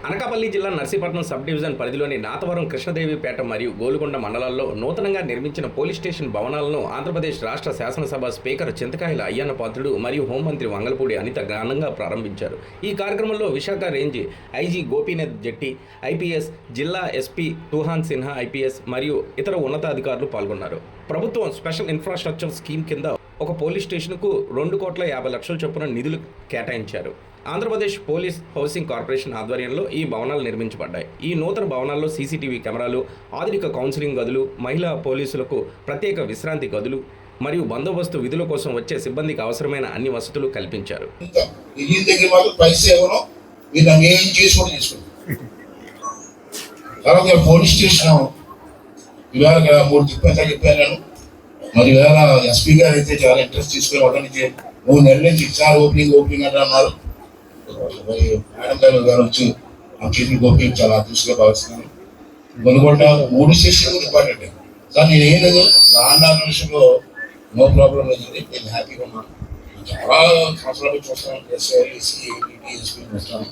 అనకాపల్లి జిల్లా Narsipatnam sub division పరిధిలోని నాతవరం కృష్ణదేవిపేట మరియు గోలుగొండ మండలాల్లో నూతనంగా నిర్మించిన పోలీస్ స్టేషన్ భవనాలను ఆంధ్రప్రదేశ్ రాష్ట్ర శాసనసభ స్పీకర్ చింతకాయల అయ్యన్న పాత్రుడు మరియు హోంమంత్రి వంగలపూడి అనిత ఘనంగా ప్రారంభించారు. ఈ కార్యక్రమంలో విశాఖ రేంజ్ ఐజీ గోపీనాథ్ జెట్టి, ఐపీఎస్, జిల్లా ఎస్పీ తుహాన్ సిన్హా ఐపీఎస్ మరియు ఇతర ఉన్నతాధికారులు పాల్గొన్నారు. ప్రభుత్వం స్పెషల్ ఇన్ఫ్రాస్ట్రక్చర్ స్కీమ్ కింద ఒక పోలీస్ స్టేషన్కు 2,50,00,000 చొప్పున నిధులు కేటాయించారు. ఆంధ్రప్రదేశ్ పోలీస్ హౌసింగ్ కార్పొరేషన్ ఆధ్వర్యంలో ఈ భవనాలు నిర్మించబడ్డాయి. ఈ నూతన భవనాల్లో సీసీటీవీ కెమెరాలు, ఆధునిక కౌన్సిలింగ్ గదులు, మహిళా పోలీసులకు ప్రత్యేక విశ్రాంతి గదులు మరియు బందోబస్తు విధుల కోసం వచ్చే సిబ్బందికి అవసరమైన అన్ని వసతులు కల్పించారు. పోలీస్ స్టేషన్ ఇవాళ 3 చెప్పాను. మరి ఇవాళ ఎస్పీ గారు అయితే చాలా ఇంట్రెస్ట్ తీసుకుని వాళ్ళ నుంచి 3 నెలల నుంచి ఇచ్చారు. ఓపెనింగ్ అంటే అన్నారు. మరి మేడం గారు వచ్చి ఆ చేతులు ఓపెనింగ్ చాలా అదృష్టంగా భావిస్తున్నాను. Golugonda 3 station important. కానీ నేను ఏం లేదు, రాండాల విషయంలో నో ప్రాబ్లం లేదు. నేను హ్యాపీగా ఉన్నాను. చాలా సంవత్సరాలు చూస్తాను, ఎస్పీ చూస్తాను.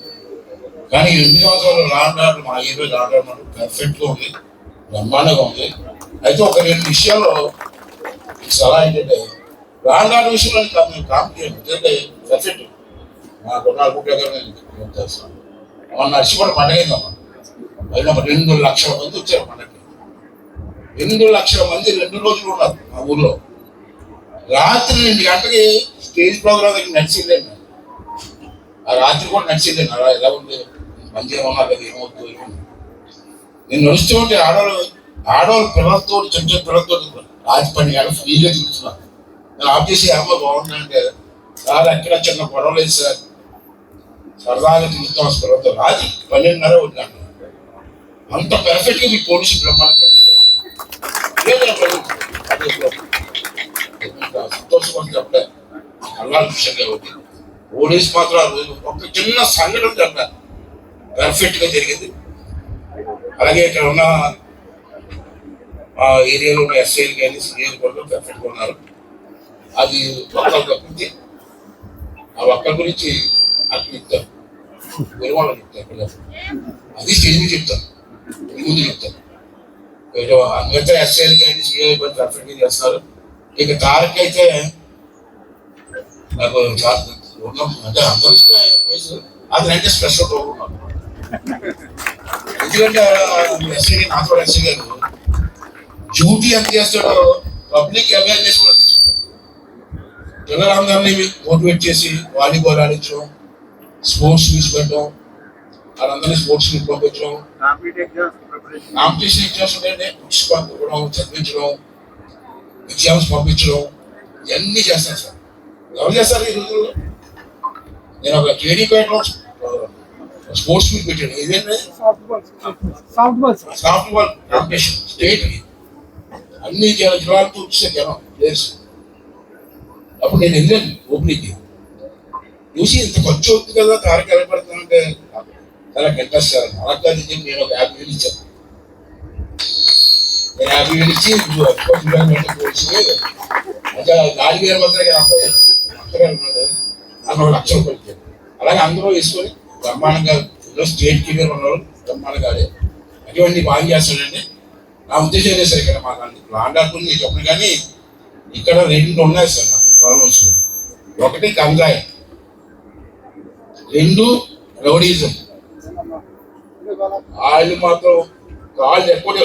కానీ 2 సంవత్సరాలు రాండాలు మా ఏరియా రాండాలు పర్ఫెక్ట్గా ఉంది, బ్రహ్మాండంగా ఉంది. అయితే ఒక 2 విషయాల్లో సలహా ఏంటంటే, రాండాల విషయంలో కాంపిటేషన్ పర్ఫెక్ట్. నాకు 4 చేస్తాను. నర్సిపడి పండగైందమ్మా. అయినా 2 లక్షల మంది వచ్చారు పండగకి. 2 లక్షల మంది 2 రోజులు ఉన్నారు మా ఊర్లో. రాత్రి 2 గంటలకి స్టేజ్ ప్రోగ్రామ్ దగ్గర నడిచిందండి. ఆ రాత్రి కూడా నడిచిందండి. అలా ఎలా ఉంది, మంచిగా ఉన్నారు కదా, ఏమవుతుంది. నేను నడుస్తూ ఉంటే ఆడవాళ్ళు పిల్లలతో చిన్న పిల్లలతో రాత్రి 12 గంటలు ఫ్రీగా చూస్తున్నాను. నేను ఆఫ్ చేసి అమ్మ బాగుంటుందంటే, సార్ ఎక్కడ చిన్న గొడవలు లేదు సార్, సరదాగా తిరుగుతాం పిల్లలతో. రాత్రి 12:30 ఉన్నాను. అంత పర్ఫెక్ట్గా మీ పోలీసు బ్రహ్మాండం పనిచేశారు. సంతోషపడి చెప్పలే, అల్లాల విషయం కాబట్టి పోలీసు మాత్రం ఆ రోజు ఒక చిన్న సంఘటన చెప్పారు, పర్ఫెక్ట్గా జరిగింది. అలాగే ఇక్కడ ఉన్న ఆ ఏరియాలో ఉన్న ఎస్ఐలు కానీ సీఏలు కూడా పర్ఫెక్ట్గా ఉన్నారు. అది ఒక్కరు తప్పించి ఆ ఒక్కరి గురించి అక్కడ చెప్తారు, వేరే వాళ్ళకి చెప్తారు. అది స్టేజ్ మీద చెప్తారు, ముందు చెప్తారు. మిగతా ఎస్ఐలు కానీ సీఏలు కూడా పర్ఫెక్ట్గా చేస్తారు. ఇక తారక్ అయితే నాకు అంటే అందరూ ఇష్టం, అతనంటే స్పెషల్ ప్రోగ్రామ్. ఎందుకంటే ఎస్ఐ నాతో ఎస్ఐ గారు డ్యూటీ ఎంత చేస్తాడో పబ్లిక్ అవేర్నెస్ కూడా తీసుకుంటారు. పిల్లలందరినీ మోటివేట్ చేసి వాలీబాల్ ఆడించడం, స్పోర్ట్స్ తీసుకెళ్ళడం, వాళ్ళందరినీ స్పోర్ట్స్ పంపించడం, కాంపిటీషన్ ఎగ్జామ్స్ ఉంటాయండి, బుక్స్ పంపించడం, చదివించడం, ఎగ్జామ్స్ పంపించడం, ఇవన్నీ చేస్తాను సార్. ఎవరు చేస్తారు ఈ రోజుల్లో? నేను ఒక కేడీపేటలో స్పోర్ట్స్ మీట్ పెట్టాను. ఇదేంటే సాఫ్ట్ బాల్ కాంపిటీషన్ స్టేట్ అన్ని జిల్లాలతో వచ్చాను జనం ప్లేయర్స్. అప్పుడు నేను వెళ్ళాను ఓపెనింగ్ చూసి, ఇంత ఖర్చు అవుతుంది కదా తారక వెళ్ళబడుతుందంటే చాలా ఇంట్రెస్ట్ సార్. అలా కాదు, నేను ఒక 50,000 ఇచ్చాను. నేను 50,000 ఇచ్చి అంటే 4,000 మంది అబ్బాయి నాకు 1,00,000 రూపాయలు ఇచ్చాను. అలాగే అందరూ వేసుకొని బ్రహ్మాండంగా స్టేట్ క్లియర్ ఉన్నారు, బ్రహ్మాండంగా ఆడే అటువంటి బాగా చేస్తాడండి. నా ఉద్దేశం లేదు సార్, ఇక్కడ మాకు లాండార్పుని నేను చెప్పను, కానీ ఇక్కడ 2 ఉన్నాయి సార్ నాకు ప్రాబ్లమ్స్. ఒకటి గంజాయి, 2 రౌడీజం. వాళ్ళు మాత్రం కాళ్ళు ఎక్కువ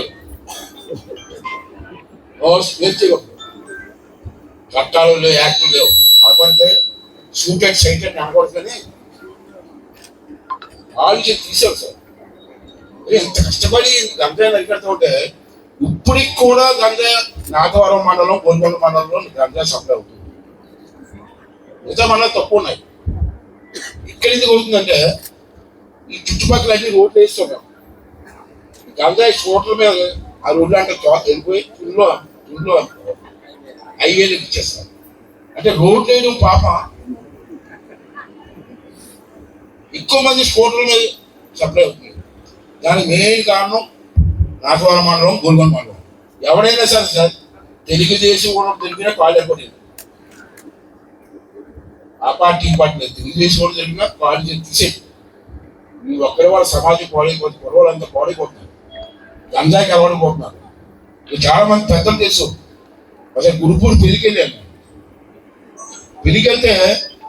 స్వేచ్ఛ, చట్టాలు లేవు, యాక్టులు లేవు. కాకపోతే షూటెడ్ సైట్ అని అనకూడదని వాళ్ళు తీసారు సార్. ఎంత కష్టపడి గంజాయి నరికెడుతూ ఉంటే ఇప్పటికి కూడా గంజాయి నాగవరం మండలం, గోల్కొండ మండలంలో గంజాయి సప్లై అవుతుంది. మిగతా మండలం తక్కువ ఉన్నాయి. ఇక్కడ ఎందుకు అవుతుందంటే, ఈ చుట్టుపక్కల అన్ని రోడ్లు వేస్తున్నాం. గంజాయి రోడ్ల మీద ఆ రోడ్లు అంటే వెళ్ళిపోయి ఇంట్లో హైవేలకు ఇచ్చేస్తారు. అంటే రోడ్లు వేయడం పాప, ఎక్కువ మంది స్కూటర్ల మీద సప్లై అవుతుంది. దానికి మెయిన్ కారణం నాగవరం మండలం, గోల్కొండ మండలం. ఎవడైనా సరే సార్, తెలుగుదేశం కూడా తెలిపినా కాళ్ళు ఎక్కలేదు. ఆ పార్టీ లేదు, తెలుగుదేశం కూడా తెలిపినా కాళ్ళు తీసేది. ఈ ఒక్కరి వాళ్ళ సమాజం పాడైపోతుంది, కుర్రవాళ్ళంతా పాడైపోతున్నారు, గంజాయికి అలవాడిపోతున్నారు. ఇది చాలా మంది పెద్దలు తెలుసు. అసలు గురుపూర్ పెరిగెళ్ళాను, పెరిగెళ్తే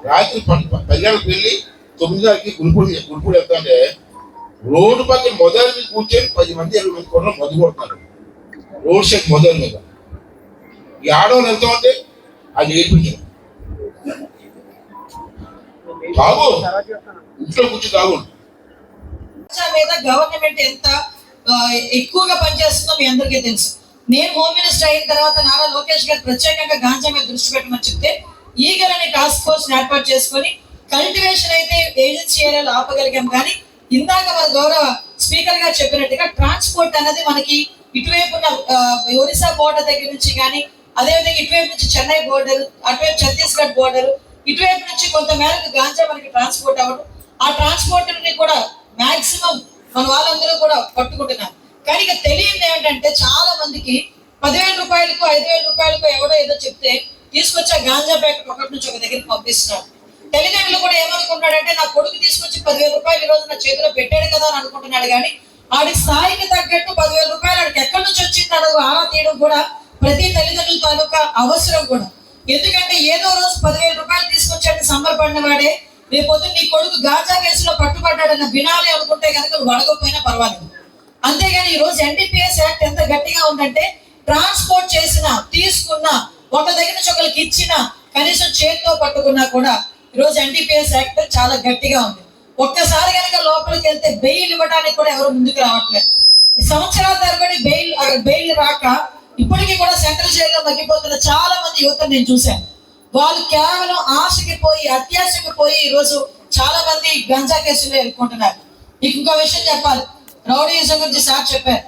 రాత్రి 10 వెళ్ళి 9 గురుపూర్ వెళ్తాంటే రోడ్డు పక్కన మొదలు మీద కూర్చొని 10 మంది 20 మంది కూడా మధు కొడుతున్నారు రోడ్ సైడ్ మొదలు మీద. ఈ ఆడవాళ్ళు వెళ్తా ఉంటే అది నేర్పించడం, తాగు ఇంట్లో కూర్చొని తాగు. మీద గవర్నమెంట్ ఎంత ఎక్కువగా పనిచేస్తుందో మీ అందరికీ తెలుసు. నేను హోమ్ మినిస్టర్ అయిన తర్వాత నారా లోకేష్ గారు ప్రత్యేకంగా గాంజా మీద దృష్టి పెట్టమని చెప్తే ఈగల్ అనే టాస్క్ ఫోర్స్ ఏర్పాటు చేసుకొని కల్టివేషన్ అయితే ఏజెన్సీ ఏరియాలో ఆపగలిగాం. కానీ ఇందాక మన గౌరవ స్పీకర్ గారు చెప్పినట్టుగా ట్రాన్స్పోర్ట్ అనేది మనకి ఇటువైపు ఉన్న ఒరిస్సా బోర్డర్ దగ్గర నుంచి కానీ, అదేవిధంగా ఇటువైపు నుంచి చెన్నై బోర్డర్, అటువైపు ఛత్తీస్గఢ్ బోర్డర్, ఇటువైపు నుంచి కొంత మేరకు గాంజా మనకి ట్రాన్స్పోర్ట్ అవ్వడం, ఆ ట్రాన్స్పోర్ట్ ని కూడా మాక్సిమం మన వాళ్ళందరూ కూడా పట్టుకుంటున్నారు. కానీ ఇక తెలియదు ఏంటంటే చాలా మందికి 10,000 రూపాయలకు 5,000 రూపాయలకు ఎవడో ఏదో చెప్తే తీసుకొచ్చి ఆ గాంజా ప్యాకెట్ ఒకటి నుంచి ఒక దగ్గరికి పంపిస్తున్నారు. తల్లిదండ్రులు కూడా ఏమనుకుంటాడంటే నా కొడుకు తీసుకొచ్చి 10,000 రూపాయలు ఈ రోజు నా చేతిలో పెట్టాడు కదా అని అనుకుంటున్నాడు. కానీ ఆడి స్థాయికి తగ్గట్టు 10,000 రూపాయలు ఆడికి ఎక్కడి నుంచి వచ్చింది అన్నది ఆరా తీయడం కూడా ప్రతి తల్లిదండ్రుల తాలూకా అవసరం కూడా. ఎందుకంటే ఏదో రోజు 10,000 రూపాయలు తీసుకొచ్చాడని సంబరపడిన వాడే రేపొద్దు నీ కొడుకు గాంజా కేసులో పట్టుబడ్డాడన్న వినాలి అనుకుంటే కనుక నువ్వు అడగకపోయినా పర్వాలేదు. అంతేగాని ఈ రోజు ఎన్డీపీఎస్ యాక్ట్ ఎంత గట్టిగా ఉందంటే ట్రాన్స్పోర్ట్ చేసినా తీసుకున్నా ఒక దగ్గర నుంచి ఒకరికి ఇచ్చినా కనీసం చేతితో పట్టుకున్నా కూడా ఈరోజు ఎన్డీపీఎస్ యాక్ట్ చాలా గట్టిగా ఉంది. ఒక్కసారి కనుక లోపలికి వెళ్తే బెయిల్ ఇవ్వడానికి కూడా ఎవరు ముందుకు రావట్లేదు. సంవత్సరాల తరబడి బెయిల్ రాక ఇప్పటికీ కూడా సెంట్రల్ జైల్లో మగ్గిపోతున్న చాలా మంది యువతను నేను చూశాను. వాళ్ళు కేవలం ఆశకి పోయి అత్యాశకి పోయి ఈరోజు చాలా మంది గంజా కేసులో వెళ్ళుకుంటున్నారు. నీకు ఇంకో విషయం చెప్పాలి, రౌడీయిజం గురించి సార్ చెప్పారు.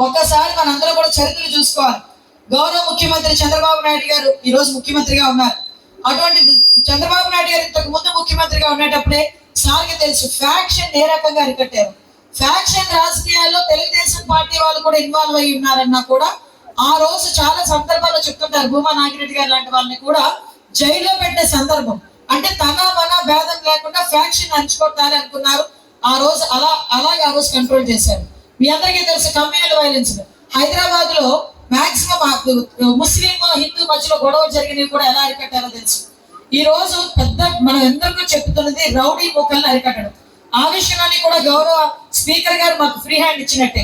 ఒక్కసారి మనందరం కూడా చరిత్రలు చూసుకోవాలి. గౌరవ ముఖ్యమంత్రి చంద్రబాబు నాయుడు గారు ఈ రోజు ముఖ్యమంత్రిగా ఉన్నారు. అటువంటి చంద్రబాబు నాయుడు గారు ఇంతకు ముందు ముఖ్యమంత్రిగా ఉండేటప్పుడే సార్కి తెలుసు ఫ్యాక్షన్ ఏ రకంగా అరికట్టారు. ఫ్యాక్షన్ రాజకీయాల్లో తెలుగుదేశం పార్టీ వాళ్ళు కూడా ఇన్వాల్వ్ అయ్యి ఉన్నారన్నా కూడా ఆ రోజు చాలా సందర్భాల్లో చెప్తుంటారు. భూమా నాగిరెడ్డి గారు లాంటి వాళ్ళని కూడా జైల్లో పెట్టే సందర్భం. అంటే తన మన భేదం లేకుండా ఫ్యాక్షన్ అంచుకుంటారు అనుకున్నారు. ఆ రోజు అలాగే ఆ రోజు కంట్రోల్ చేశారు. మీ అందరికీ తెలుసు కమ్యూనల్ వైలెన్స్ హైదరాబాద్ లో మాక్సిమం ముస్లిం హిందూ మధ్యలో గొడవలు జరిగినవి కూడా ఎలా అరికట్టారో తెలుసు. ఈ రోజు పెద్ద మనం ఎందరికీ చెప్తున్నది రౌడీ మూకల్ని అరికట్టడం. ఆ విషయాన్ని కూడా గౌరవ స్పీకర్ గారు మాకు ఫ్రీ హ్యాండ్ ఇచ్చినట్టే.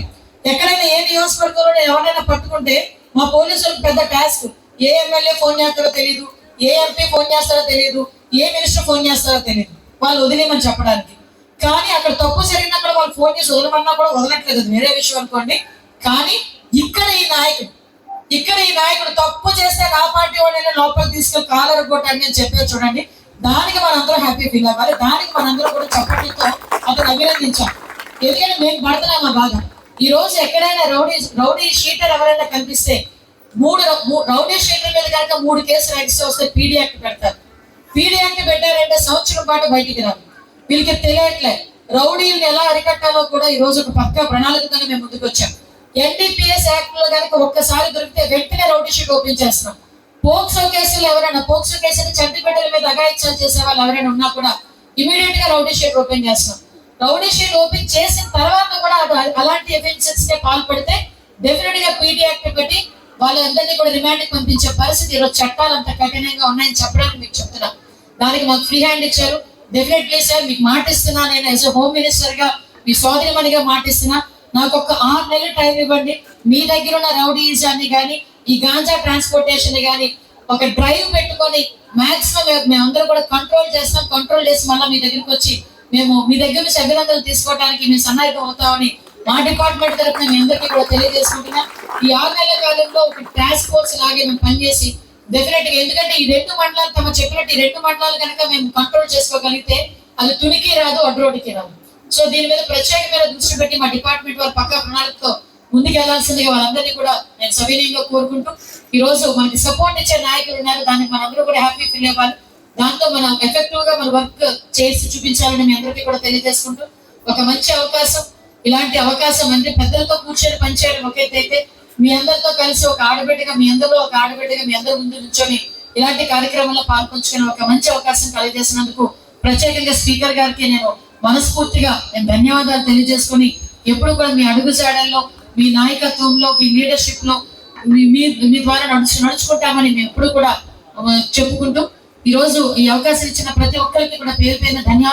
ఎక్కడైనా ఏ నియోజకవర్గంలో ఎవరైనా పట్టుకుంటే మా పోలీసులకు పెద్ద టాస్క్. ఏ ఎమ్మెల్యే ఫోన్ చేస్తారో తెలియదు, ఏ ఎంపీ ఫోన్ చేస్తారో తెలియదు, ఏ మినిస్టర్ ఫోన్ చేస్తారో తెలియదు, వాళ్ళు వదిలేమని చెప్పడానికి. కానీ అక్కడ తప్పు జరిగినప్పుడు వాళ్ళు ఫోన్ చేసి వదలమన్నా కూడా వదలట్లేదు, వేరే విషయం అనుకోండి. కానీ ఇక్కడ ఈ నాయకుడు తప్పు చేస్తే నా పార్టీ వాళ్ళని లోపలికి తీసుకెళ్ళి కాలర్ కొట్టండి అని చెప్పారు చూడండి. దానికి మనందరూ హ్యాపీ ఫీల్ అవ్వాలి. దానికి మనందరూ కూడా చప్పట్లతో అతను అభినందించాం. ఎందుకంటే మేము పడుతున్నామా బాగా. ఈ రోజు ఎక్కడైనా రౌడీ షీటర్ ఎవరైనా కనిపిస్తే రౌడీ షీటర్ మీద కనుక 3 కేసులు ఎక్స్ట్రా వస్తే పీడీ యాక్ట్ పెడతారు. పీడీ యాక్ట్ పెట్టారంటే సంవత్సరం పాటు బయటికి రాదు. వీళ్ళకి తెలియట్లే రౌడీలను ఎలా అరికట్టాలో కూడా ఈ రోజు ఒక పక్కా ప్రణాళికతోనే మేము ముందుకు వచ్చాం. ఎన్డీపీఎస్ యాక్ట్ లో కనుక ఒక్కసారి దొరికితే వెంటనే రౌడీ షీట్ ఓపెన్ చేస్తున్నాం. పోక్సో కేసులు ఎవరైనా పోక్సో కేసుని చంటిబిడ్డల మీద అఘాయిత్యాలు చేసే వాళ్ళు ఎవరైనా ఉన్నా కూడా ఇమీడియట్ గా రౌడీ షీట్ ఓపెన్ చేస్తున్నాం. రౌడీ షీట్ ఓపెన్ చేసిన తర్వాత కూడా అలాంటి ఎఫెన్సెస్ కి పాల్పడితే డెఫినెట్ గా పీడీ యాక్ట్ పెట్టి వాళ్ళందరినీ కూడా రిమాండ్ కి పంపించే పరిస్థితి ఈరోజు చట్టాలు అంత కఠినంగా ఉన్నాయని చెప్పడానికి మీకు చెప్తున్నా. దానికి మాకు ఫ్రీ హ్యాండ్ ఇచ్చారు. డెఫినెట్లీ సార్ మీకు మాటిస్తున్నా, నేను యాజ్ హోమ్ మినిస్టర్ గా మీ సోదరిమణిగా మాటిస్తున్నా, నాకు ఒక 6 నెలలు టైం ఇవ్వండి. మీ దగ్గర ఉన్న రౌడీజాన్ని కానీ ఈ గాంజా ట్రాన్స్పోర్టేషన్ కానీ ఒక డ్రైవ్ పెట్టుకొని మాక్సిమం మేమందరూ కూడా కంట్రోల్ చేస్తాం. కంట్రోల్ చేసి మళ్ళీ మీ దగ్గరికి వచ్చి మేము మీ దగ్గర నుంచి అభినందనలు తీసుకోవడానికి మేము సన్నాహితం అవుతామని మా డిపార్ట్మెంట్ తరఫున మీ అందరికీ కూడా తెలియజేసుకుంటున్నా. ఈ 6 నెలల కాలంలో ఒక టాస్క్ ఫోర్స్ లాగే మేము పనిచేసి డెఫినెట్ గా, ఎందుకంటే ఈ 2 మండలాలు తమ చెప్పినట్టు ఈ 2 మండలాలు కనుక మేము కంట్రోల్ చేసుకోగలిగితే అది తునికి రాదు, అడ్రోడికి రాదు. సో దీని మీద ప్రత్యేకమైన దృష్టి పెట్టి మా డిపార్ట్మెంట్ వారు పక్కా ప్రణాళికతో ముందుకు వెళ్లాల్సిందిగా వాళ్ళందరినీ కూడా నేను సవినయంగా కోరుకుంటూ, ఈ రోజు మనకి సపోర్ట్ ఇచ్చే నాయకులు ఉన్నారు, దానికి మనందరూ కూడా హ్యాపీ ఫీల్ అవ్వాలి. దాంతో మనం ఎఫెక్టివ్ గా మన వర్క్ చేసి చూపించాలని మీ అందరికీ కూడా తెలియజేసుకుంటూ, ఒక మంచి అవకాశం, ఇలాంటి అవకాశం అంటే పెద్దలతో కూర్చొని పనిచేయడం ఒకేదైతే మీ అందరితో కలిసి ఒక ఆడబిడ్డగా మీ అందరూ ఒక ఆడబిడ్డగా మీ అందరి ముందు నుంచొని ఇలాంటి కార్యక్రమంలో పాల్పంచుకునే ఒక మంచి అవకాశం కలిగజేసినందుకు ప్రత్యేకంగా స్పీకర్ గారికి నేను మనస్ఫూర్తిగా నేను ధన్యవాదాలు తెలియజేసుకొని ఎప్పుడు కూడా మీ అడుగుజాడల్లో, మీ నాయకత్వంలో, మీ లీడర్షిప్ లో మీ ద్వారా నడుచుకుంటామని మేము ఎప్పుడు కూడా చెప్పుకుంటూ ఈ రోజు ఈ అవకాశం ఇచ్చిన ప్రతి ఒక్కరికి కూడా పేరు పేరున ధన్యవాదాలు.